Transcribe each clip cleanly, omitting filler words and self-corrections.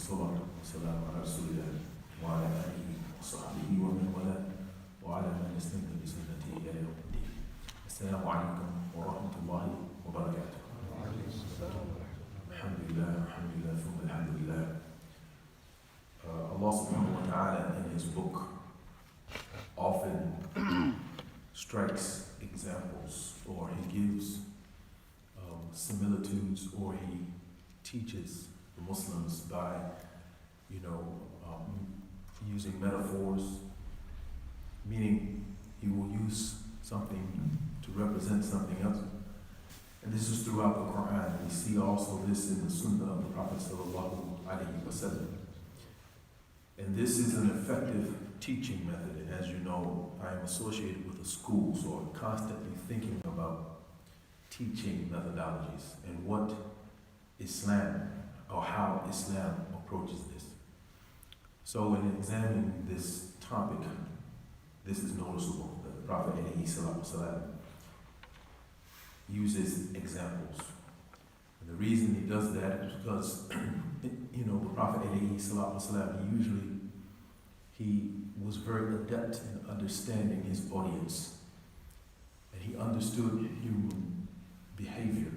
والصلاة والسلام على رسول الله وعلى آله وصحبه ومن والاه وعلى من استنى بسنته إلى يوم الدين. السلام عليكم ورحمة الله وبركاته. Alhamdulillah, thumma alhamdulillah. Allah subhanahu wa ta'ala in His book often strikes examples, or He gives similitudes, or He teaches the Muslims by, using metaphors, meaning He will use something to represent something else. And this is throughout the Quran. We see also this in the Sunnah of the Prophet sallallahu alaihi wasallam. And this is an effective teaching method. And as you know, I am associated with a school, so I'm constantly thinking about teaching methodologies and what Islam, or how Islam approaches this. So in examining this topic, this is noticeable that the Prophet ﷺ uses examples. And the reason he does that is because, the Prophet ﷺ, he was very adept in understanding his audience. And he understood human behavior.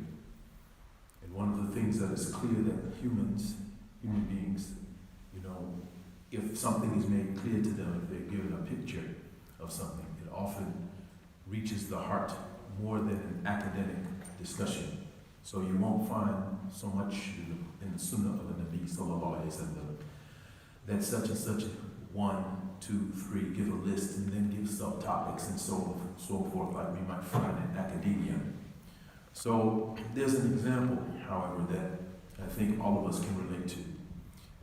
And one of the things that is clear that human beings, if something is made clear to them, if they're given a picture of something, it often reaches the heart more than an academic discussion. So you won't find so much in the Sunnah of the Nabi sallallahu alaihi wasallam that such and such 1, 2, 3, give a list and then give subtopics and so forth, like we might find in academia. So there's an example, however, that I think all of us can relate to.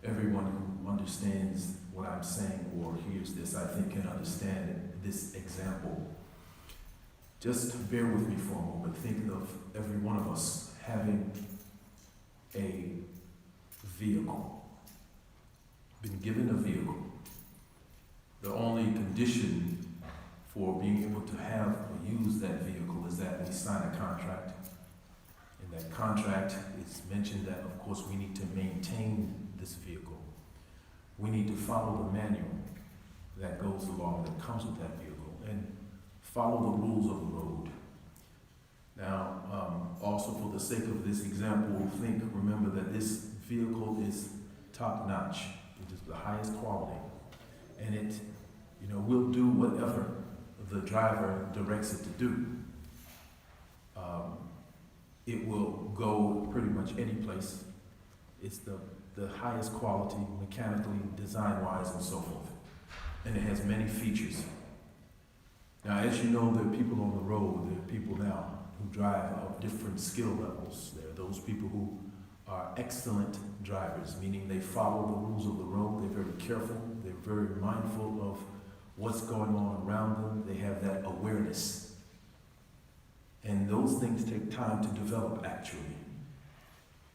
Everyone who understands what I'm saying or hears this, I think, can understand this example. Just bear with me for a moment. Think of every one of us having a vehicle, been given a vehicle. The only condition for being able to have or use that vehicle is that we sign a contract. In that contract, it's mentioned that, of course, we need to maintain this vehicle. We need to follow the manual that goes along, that comes with that vehicle, and follow the rules of the road. Now, also for the sake of this example, remember that this vehicle is top-notch. It is the highest quality. And it, will do whatever the driver directs it to do. It will go pretty much any place. It's the highest quality, mechanically, design-wise, and so forth. And it has many features. Now, as you know, there are people on the road, there are people now who drive of different skill levels. There are those people who are excellent drivers, meaning they follow the rules of the road, they're very careful, they're very mindful of what's going on around them, they have that awareness. And those things take time to develop, actually.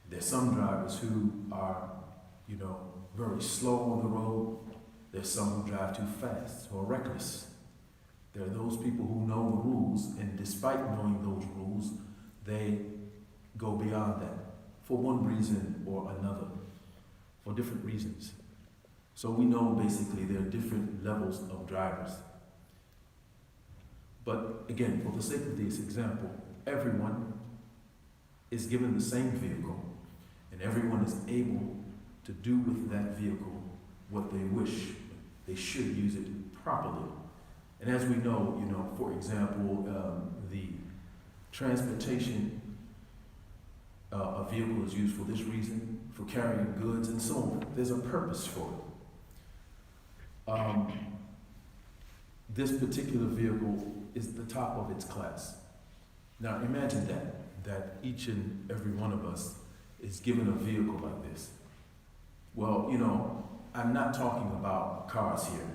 There's some drivers who are, very slow on the road. There's some who drive too fast or reckless. There are those people who know the rules, and despite knowing those rules, they go beyond that for one reason or another, for different reasons. So we know basically there are different levels of drivers. But again, for the sake of this example, everyone is given the same vehicle, and everyone is able to do with that vehicle what they wish. They should use it properly. And as we know, for example, the transportation, a vehicle is used for this reason, for carrying goods and so on. There's a purpose for it. This particular vehicle is the top of its class. Now imagine that each and every one of us is given a vehicle like this. Well, I'm not talking about cars here.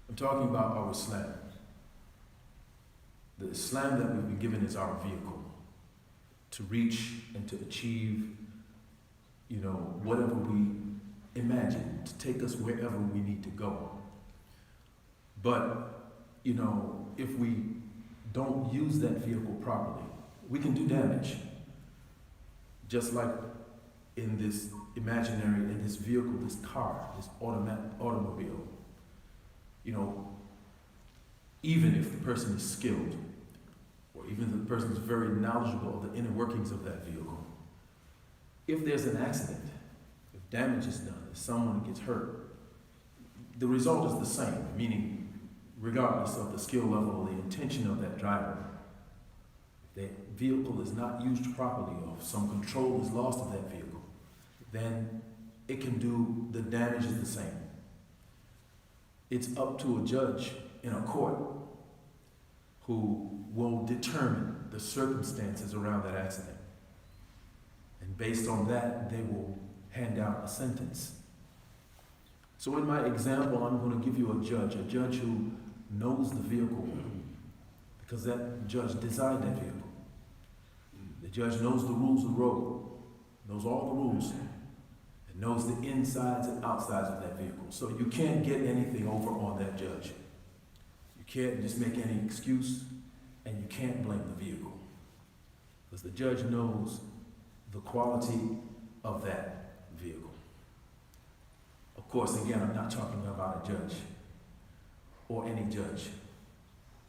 I'm talking about our Islam. The Islam that we've been given is our vehicle to reach and to achieve, whatever we imagine, to take us wherever we need to go. But, if we don't use that vehicle properly, we can do damage. Just like in this imaginary, in this vehicle, this car, this automobile, you know, even if the person is skilled, or even if the person is very knowledgeable of the inner workings of that vehicle, if there's an accident, if damage is done, if someone gets hurt, the result is the same, meaning regardless of the skill level or the intention of that driver, if the vehicle is not used properly or if some control is lost of that vehicle, then it can do, the damage is the same. It's up to a judge in a court who will determine the circumstances around that accident. And based on that, they will hand out a sentence. So in my example, I'm going to give you a judge who knows the vehicle, because that judge designed that vehicle. The judge knows the rules of the road, knows all the rules, and knows the insides and outsides of that vehicle. So you can't get anything over on that judge. You can't just make any excuse, and you can't blame the vehicle, because the judge knows the quality of that vehicle. Of course, again, I'm not talking about a judge or any judge.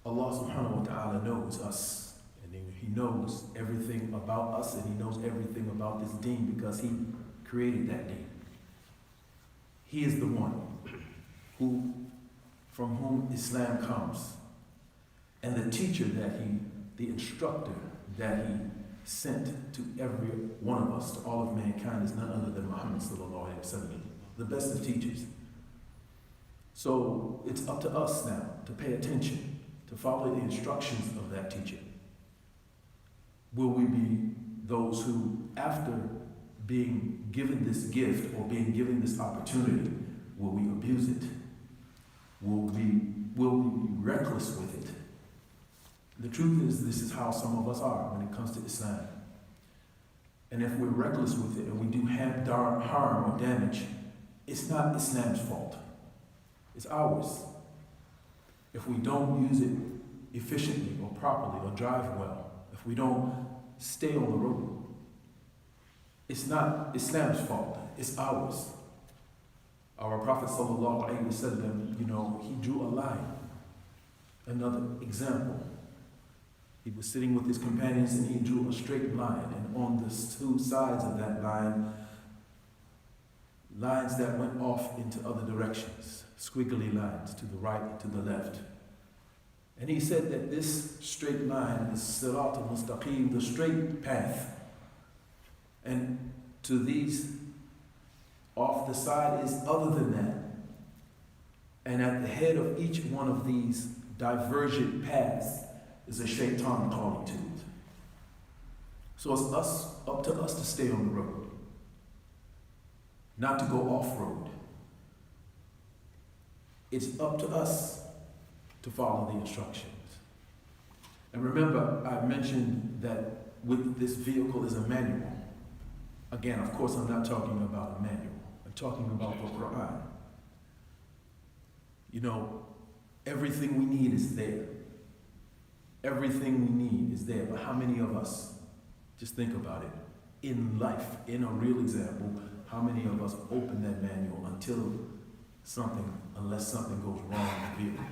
Allah subhanahu wa ta'ala knows us, and He knows everything about us, and He knows everything about this deen, because He created that deen. He is the one from whom Islam comes. And the teacher the instructor that He sent to every one of us, to all of mankind, is none other than Muhammad sallallahu alaihi wasallam, the best of teachers. So it's up to us now to pay attention, to follow the instructions of that teacher. Will we be those who, after being given this gift or being given this opportunity, will we abuse it? Will we be reckless with it? The truth is, this is how some of us are when it comes to Islam. And if we're reckless with it and we do harm or damage, it's not Islam's fault. It's ours. If we don't use it efficiently or properly or drive well, if we don't stay on the road, it's not Islam's fault. It's ours. Our Prophet sallallahu alaihi wasallam, he drew a line. Another example. He was sitting with his companions and he drew a straight line, and on the two sides of that line, lines that went off into other directions, squiggly lines to the right and to the left. And he said that this straight line is sirat al-mustaqim, the straight path. And to these off the side is other than that. And at the head of each one of these divergent paths is a shaitan calling to it. So it's up to us to stay on the road, not to go off-road. It's up to us to follow the instructions. And remember, I mentioned that with this vehicle is a manual. Again, of course, I'm not talking about a manual. I'm talking about the Quran. Everything we need is there. Everything we need is there. But how many of us, just think about it, in life, in a real example, how many of us open that manual unless something goes wrong with the vehicle?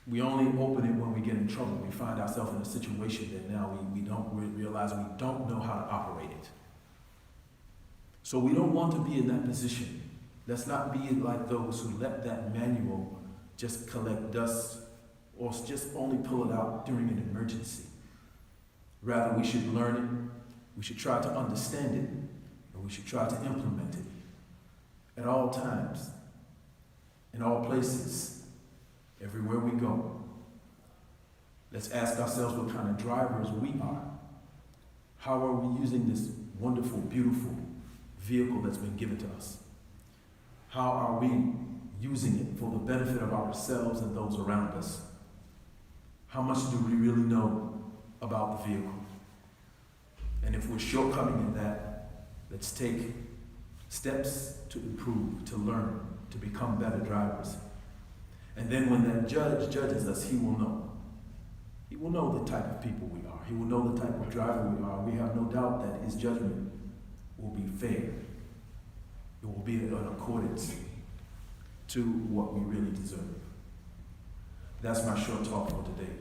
We only open it when we get in trouble. We find ourselves in a situation that now we don't realize we don't know how to operate it. So we don't want to be in that position. Let's not be like those who let that manual just collect dust or just only pull it out during an emergency. Rather, we should learn it, we should try to understand it, and we should try to implement it at all times, in all places, everywhere we go. Let's ask ourselves what kind of drivers we are. How are we using this wonderful, beautiful vehicle that's been given to us? How are we using it for the benefit of ourselves and those around us? How much do we really know about the vehicle? And if we're shortcoming in that, let's take steps to improve, to learn, to become better drivers. And then when that judge judges us, he will know. He will know the type of people we are. He will know the type of driver we are. We have no doubt that his judgment will be fair. It will be in accordance to what we really deserve. That's my short talk for today.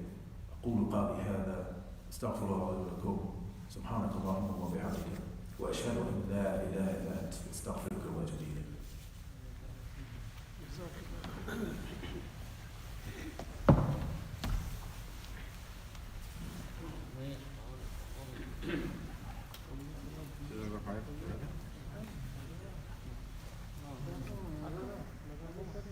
أقول قولي هذا استغفر الله لي ولكم سبحانك اللهم وبحمدك وأشهد أن لا إله إلا أنت أستغفرك وأتوب إليك.